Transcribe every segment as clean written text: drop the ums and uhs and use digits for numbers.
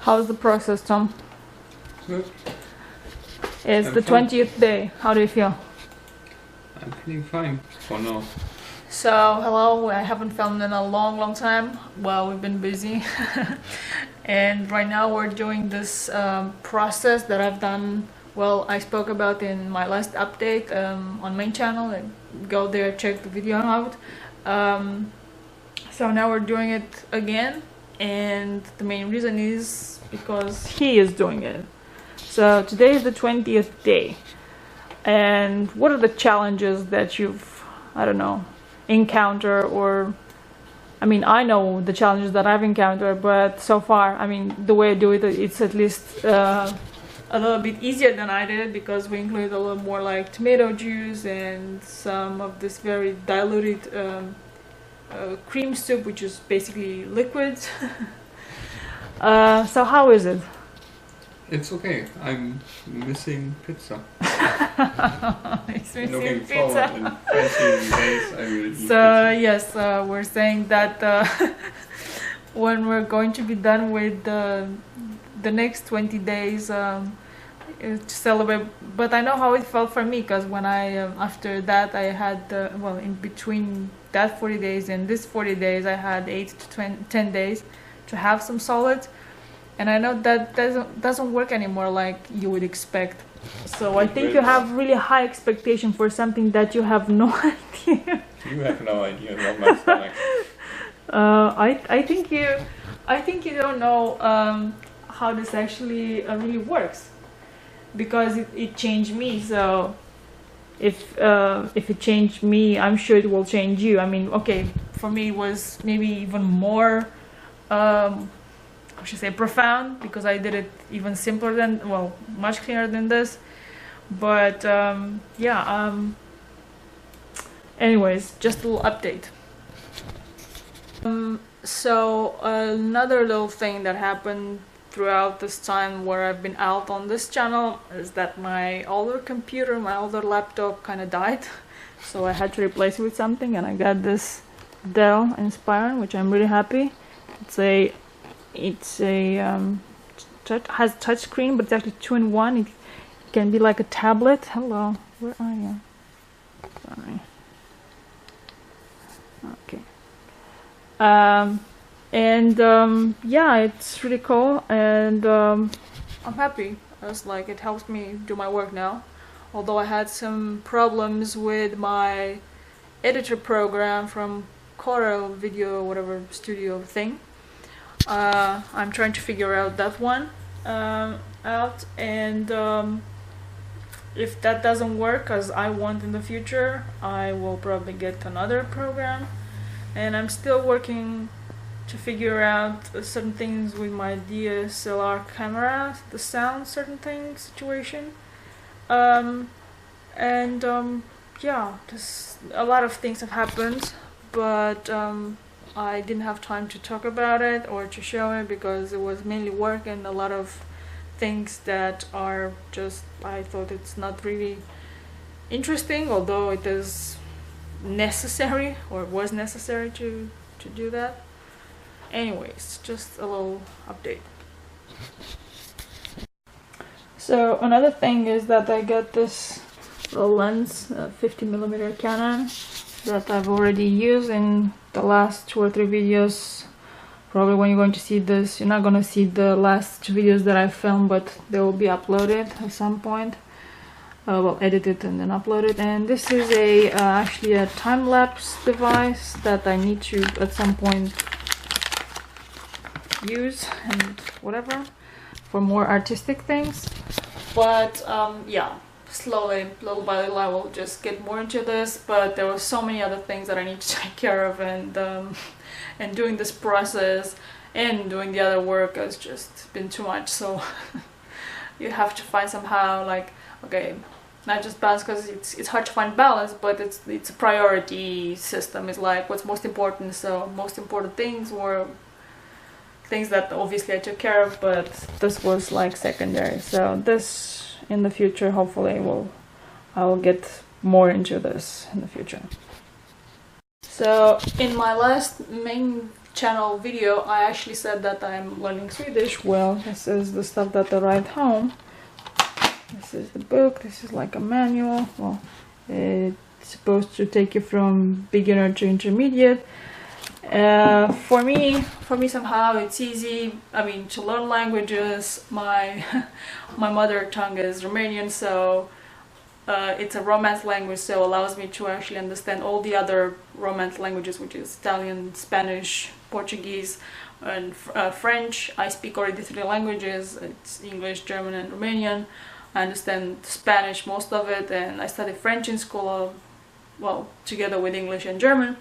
How's the process, Tom? Good. It's the 20th day. How do you feel? I'm feeling fine for now. So, hello, I haven't filmed in a long time. Well, we've been busy. And right now we're doing this process that I've done, well, I spoke about in my last update on main channel. Go there, check the video out. So now we're doing it again, and the main reason is because he is doing it. So today is the 20th day. And what are the challenges that you've, I don't know, encounter? Or I mean, I know the challenges that I've encountered, but so far, I mean, the way I do it, it's at least a little bit easier than I did, because we include a little more like tomato juice and some of this very diluted cream soup, which is basically liquids. So how is it? It's okay. I'm missing pizza. He's missing Looking pizza. forward in 20 days I will eat So pizza. yes, we're saying that when we're going to be done with the next 20 days to celebrate. But I know how it felt for me, because when I after that I had well, in between that 40 days and this 40 days I had 8 to 10 days to have some solids, and I know that doesn't work anymore like you would expect. So I think you have really high expectation for something that you have no idea. You have no idea about my stomach. I think you don't know how this actually really works, because it changed me. So if it changed me, I'm sure it will change you. I mean, okay, for me it was maybe even more I should say profound, because I did it even simpler than, well, much clearer than this. But yeah, anyways, just a little update. So another little thing that happened throughout this time where I've been out on this channel is that my older computer, my older laptop kind of died. So I had to replace it with something, and I got this Dell Inspiron, which I'm really happy. It's a has touchscreen, but it's actually 2-in-1. It can be like a tablet. Hello, where are you? Sorry. Okay. Yeah, it's really cool, and I'm happy. It's like it helps me do my work now. Although I had some problems with my editor program from Corel Video, whatever studio thing. I'm trying to figure out that one out, and if that doesn't work as I want in the future, I will probably get another program. And I'm still working to figure out certain things with my DSLR camera, the sound, certain things, situation. Yeah, just a lot of things have happened, but I didn't have time to talk about it or to show it, because it was mainly work and a lot of things that are just, I thought it's not really interesting, although it is necessary, or was necessary to do that. Anyways, just a little update. So another thing is that I got this little lens, 50mm Canon, that I've already used in the last 2 or 3 videos. Probably when you're going to see this, you're not going to see the last 2 videos that I filmed, but they will be uploaded at some point. Well, edited and then uploaded. And this is actually a time-lapse device that I need to at some point use and whatever for more artistic things. But yeah, slowly, little by little, I will just get more into this. But there were so many other things that I need to take care of, and doing this process and doing the other work has just been too much. So you have to find somehow, like, okay, not just balance, because it's hard to find balance, but it's a priority system. It's like what's most important. So most important things were things that obviously I took care of, but this was like secondary. So this in the future, hopefully I will get more into this in the future. So in my last main channel video, I actually said that I'm learning Swedish. Well, this is the stuff that I write home. This is the book. This is like a manual. Well, it's supposed to take you from beginner to intermediate. For me somehow it's easy. I mean, to learn languages. My mother tongue is Romanian, so it's a Romance language, so allows me to actually understand all the other Romance languages, which is Italian, Spanish, Portuguese, and French. I speak already 3 languages. It's English, German, and Romanian. I understand Spanish, most of it, and I studied French in school, well, together with English and German.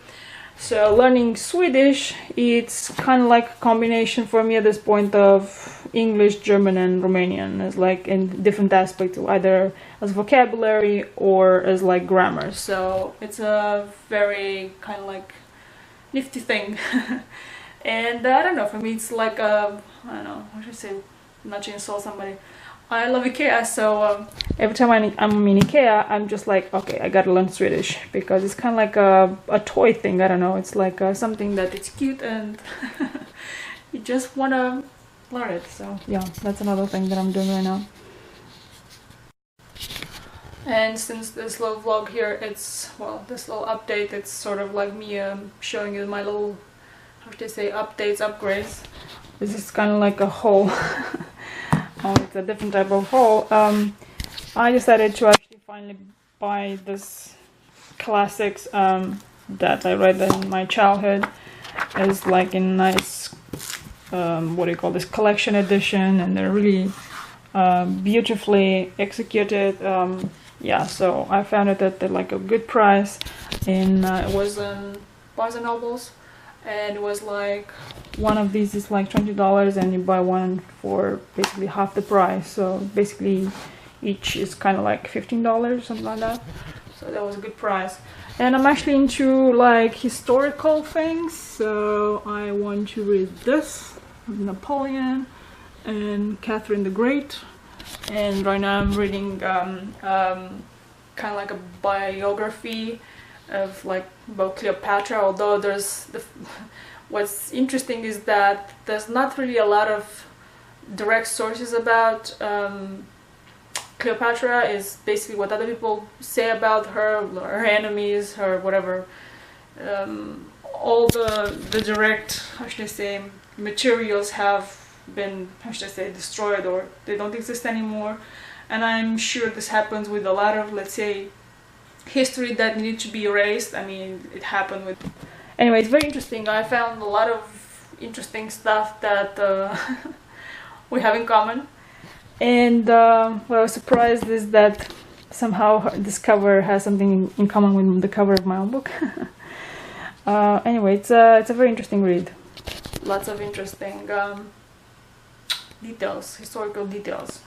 So learning Swedish, it's kind of like a combination for me at this point of English, German, and Romanian, as like in different aspects, either as vocabulary or as like grammar. So it's a very kind of like nifty thing. And I don't know, for me it's like a, I don't know, what should I say, not to insult somebody. I love IKEA, so every time I'm in IKEA, I'm just like, okay, I gotta learn Swedish, because it's kind of like a toy thing. I don't know, it's like something that it's cute and you just wanna learn it. So yeah, that's another thing that I'm doing right now. And since this little vlog here, it's, well, this little update, it's sort of like me showing you my little, how should I say, updates, upgrades. This is kind of like a haul. It's a different type of haul. I decided to actually finally buy this classics that I read in my childhood. It's like a nice, what do you call this, collection edition, and they're really beautifully executed. Yeah, so I found it at like a good price, and it was in Barnes and Nobles. And it was like, one of these is like $20, and you buy one for basically half the price. So basically each is kind of like $15, something like that. So that was a good price. And I'm actually into like historical things, so I want to read this, Napoleon and Catherine the Great. And right now I'm reading kind of like a biography of like about Cleopatra, although there's what's interesting is that there's not really a lot of direct sources about Cleopatra. Is basically what other people say about her, her enemies, her whatever. All the direct, how should I say, materials have been, how should I say, destroyed, or they don't exist anymore. And I'm sure this happens with a lot of, let's say, history that needed to be erased. I mean, it happened with... Anyway, it's very interesting. I found a lot of interesting stuff that we have in common. And what I was surprised is that somehow this cover has something in common with the cover of my own book. Anyway, it's a very interesting read. Lots of interesting details, historical details.